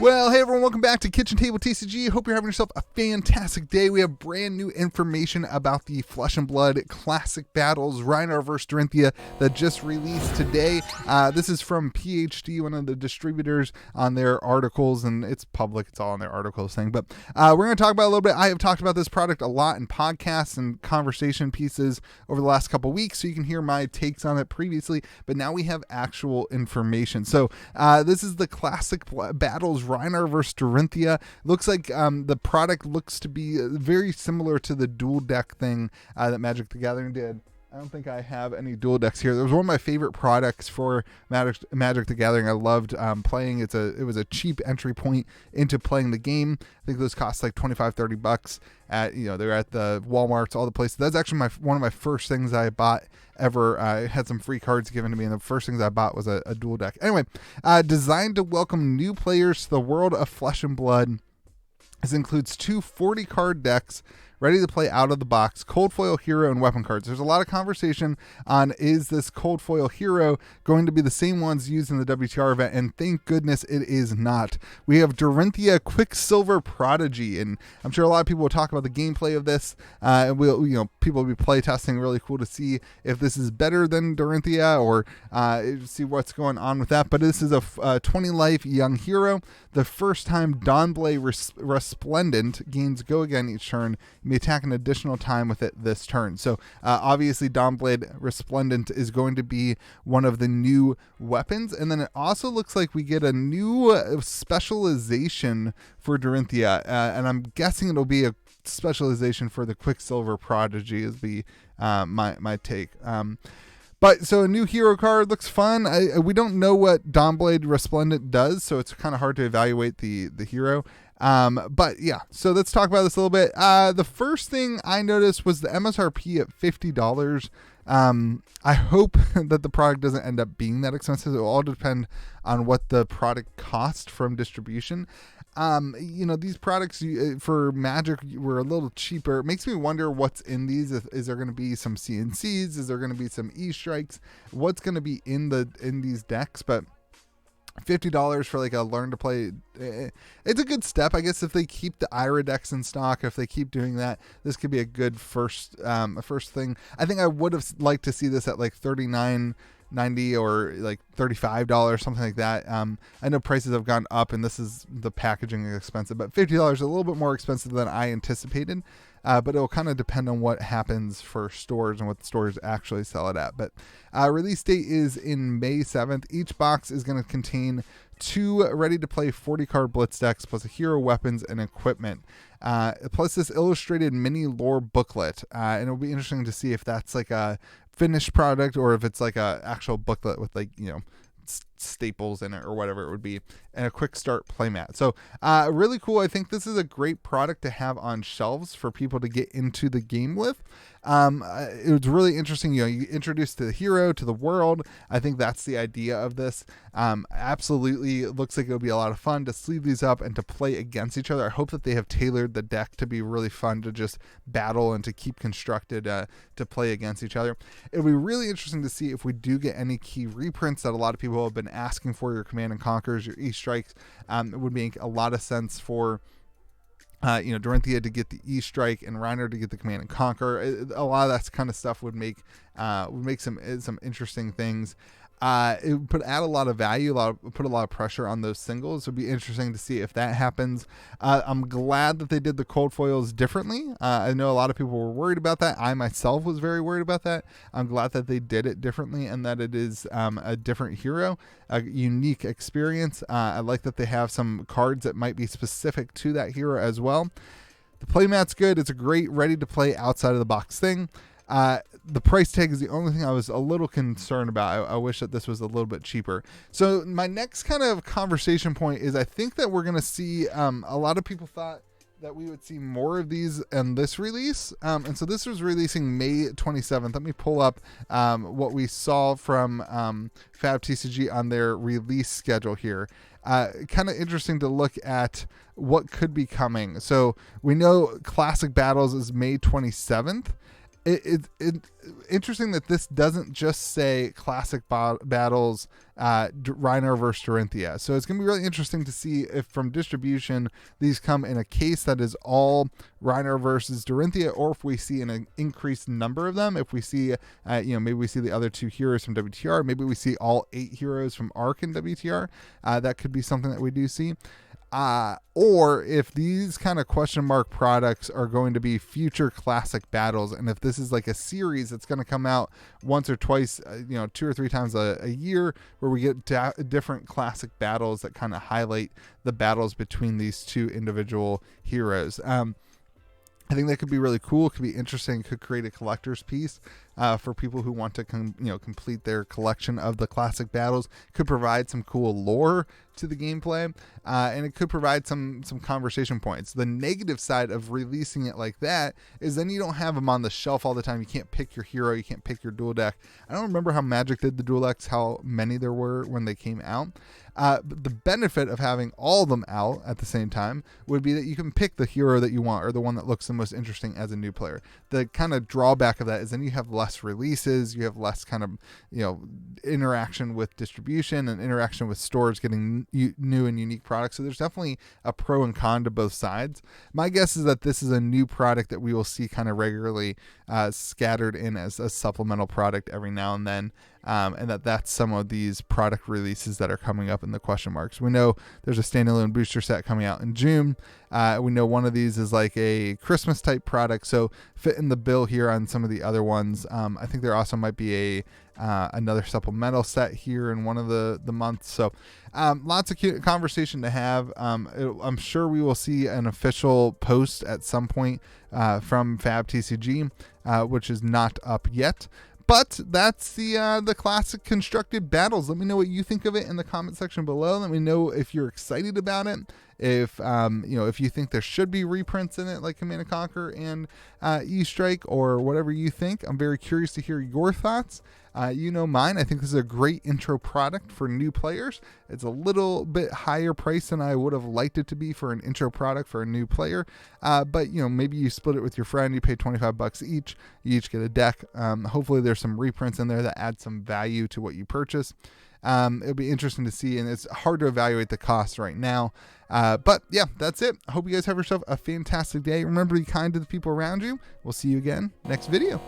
Well, hey everyone, welcome back to Kitchen Table TCG. Hope you're having yourself a fantastic day. We have brand new information about the Flesh and Blood Classic Battles Rhinar vs. Dorinthea that just released today. This is from PhD, one of the distributors, on their articles, and it's public, it's all on their articles thing. But we're going to talk about it a little bit. I have talked about this product a lot in podcasts and conversation pieces over the last couple weeks, so you can hear my takes on it previously, but now we have actual information. So this is the Classic Battles Rhinar vs. Dorinthea. Looks like the product looks to be very similar to the dual deck thing that Magic the Gathering did. I don't think I have any dual decks here. It was one of my favorite products for Magic the Gathering. I loved playing. It was a cheap entry point into playing the game. I think those cost like $25-$30 at, they're at the Walmarts, all the places. That's actually one of my first things I bought ever. I had some free cards given to me, and the first things I bought was a dual deck. Anyway, designed to welcome new players to the world of Flesh and Blood. This includes two 40-card decks ready to play out of the box, cold foil hero and weapon cards. There's a lot of conversation on, is this cold foil hero going to be the same ones used in the WTR event? And thank goodness it is not. We have Dorinthea Quicksilver Prodigy, and I'm sure a lot of people will talk about the gameplay of this. People will be play testing. Really cool to see if this is better than Dorinthea or see what's going on with that. But this is a 20 life young hero. The first time Dawnblade Resplendent gains go again each turn. You may attack an additional time with it this turn. So obviously Dawnblade Resplendent is going to be one of the new weapons. And then it also looks like we get a new specialization for Dorinthea. And I'm guessing it'll be a specialization for the Quicksilver Prodigy is my take. But so a new hero card looks fun. We don't know what Dawnblade Resplendent does, so it's kind of hard to evaluate the hero. But yeah, so let's talk about this a little bit. The first thing I noticed was the MSRP at $50. I hope that the product doesn't end up being that expensive. It will all depend on what the product cost from distribution. These products for Magic were a little cheaper. It makes me wonder what's in these. Is there going to be some CNCs? Is there going to be some E-strikes? What's going to be in these decks? But $50 for like a learn to play, it's a good step, I guess. If they keep the IRA decks in stock, if they keep doing that, this could be a good first thing. I think I would have liked to see this at like $39.90 or like $35, something like that. I know prices have gone up, and the packaging is expensive, but $50 is a little bit more expensive than I anticipated. But it'll kind of depend on what happens for stores and what the stores actually sell it at. But release date is in May 7th. Each box is going to contain 2 ready-to-play 40-card blitz decks plus a hero, weapons, and equipment. Plus this illustrated mini lore booklet. And it'll be interesting to see if that's like a finished product or if it's like a actual booklet with staples in it or whatever it would be, and a quick start playmat. So really cool. I think this is a great product to have on shelves for people to get into the game with. It was really interesting. You introduced to the hero, to the world. I think that's the idea of this. Absolutely, it looks like it'll be a lot of fun to sleeve these up and to play against each other. I hope that they have tailored the deck to be really fun to just battle and to keep constructed to play against each other. It'll be really interesting to see if we do get any key reprints that a lot of people have been asking for. Your Command and Conquers, your E-strikes. It would make a lot of sense for Dorinthea to get the E-strike and Rhinar to get the Command and Conquer. A lot of that kind of stuff would make some interesting things. It would add a lot of value, put a lot of pressure on those singles. It would be interesting to see if that happens. I'm glad that they did the cold foils differently. I know a lot of people were worried about that. I myself was very worried about that. I'm glad that they did it differently and that it is a different hero, a unique experience. I like that they have some cards that might be specific to that hero as well. The playmat's good. It's a great ready to play outside of the box thing. The price tag is the only thing I was a little concerned about. I wish that this was a little bit cheaper. So my next kind of conversation point is I think that we're going to see a lot of people thought that we would see more of these in this release. And so this was releasing May 27th. Let me pull up what we saw from FABTCG on their release schedule here. Kind of interesting to look at what could be coming. So we know Classic Battles is May 27th. Interesting that this doesn't just say classic battles, Rhinar versus Dorinthea. So it's going to be really interesting to see if from distribution these come in a case that is all Rhinar versus Dorinthea, or if we see an increased number of them. If we see, maybe we see the other 2 heroes from WTR, maybe we see all 8 heroes from ARC and WTR. That could be something that we do see. Or if these kind of question mark products are going to be future classic battles, and if this is like a series that's going to come out once or twice, 2 or 3 times a year, where we get different classic battles that kind of highlight the battles between these 2 individual heroes. I think that could be really cool. It could be interesting. It could create a collector's piece for people who want to complete their collection of the classic battles. Could provide some cool lore to the gameplay, and it could provide some conversation points. The negative side of releasing it like that is then you don't have them on the shelf all the time. You can't pick your hero. You can't pick your dual deck. I don't remember how Magic did the dual decks, how many there were when they came out. But the benefit of having all of them out at the same time would be that you can pick the hero that you want, or the one that looks the most interesting as a new player. The kind of drawback of that is then you have less releases, you have less kind of interaction with distribution and interaction with stores getting new and unique products. So there's definitely a pro and con to both sides. My guess is that this is a new product that we will see kind of regularly scattered in as a supplemental product every now and then. And that's some of these product releases that are coming up in the question marks. We know there's a standalone booster set coming out in June. We know one of these is like a Christmas type product, so fit in the bill here on some of the other ones. I think there also might be another supplemental set here in one of the months. So lots of cute conversation to have. I'm sure we will see an official post at some point from FABTCG, which is not up yet. But that's the classic constructed battles. Let me know what you think of it in the comment section below. Let me know if you're excited about it. If if you think there should be reprints in it, like Command & Conquer and E-Strike, or whatever you think. I'm very curious to hear your thoughts. Mine. I think this is a great intro product for new players. It's a little bit higher price than I would have liked it to be for an intro product for a new player. But maybe you split it with your friend. You pay $25 each. You each get a deck. Hopefully there's some reprints in there that add some value to what you purchase. It'll be interesting to see, and it's hard to evaluate the cost right now. But yeah, that's it. I hope you guys have yourself a fantastic day. Remember to be kind to the people around you. We'll see you again next video.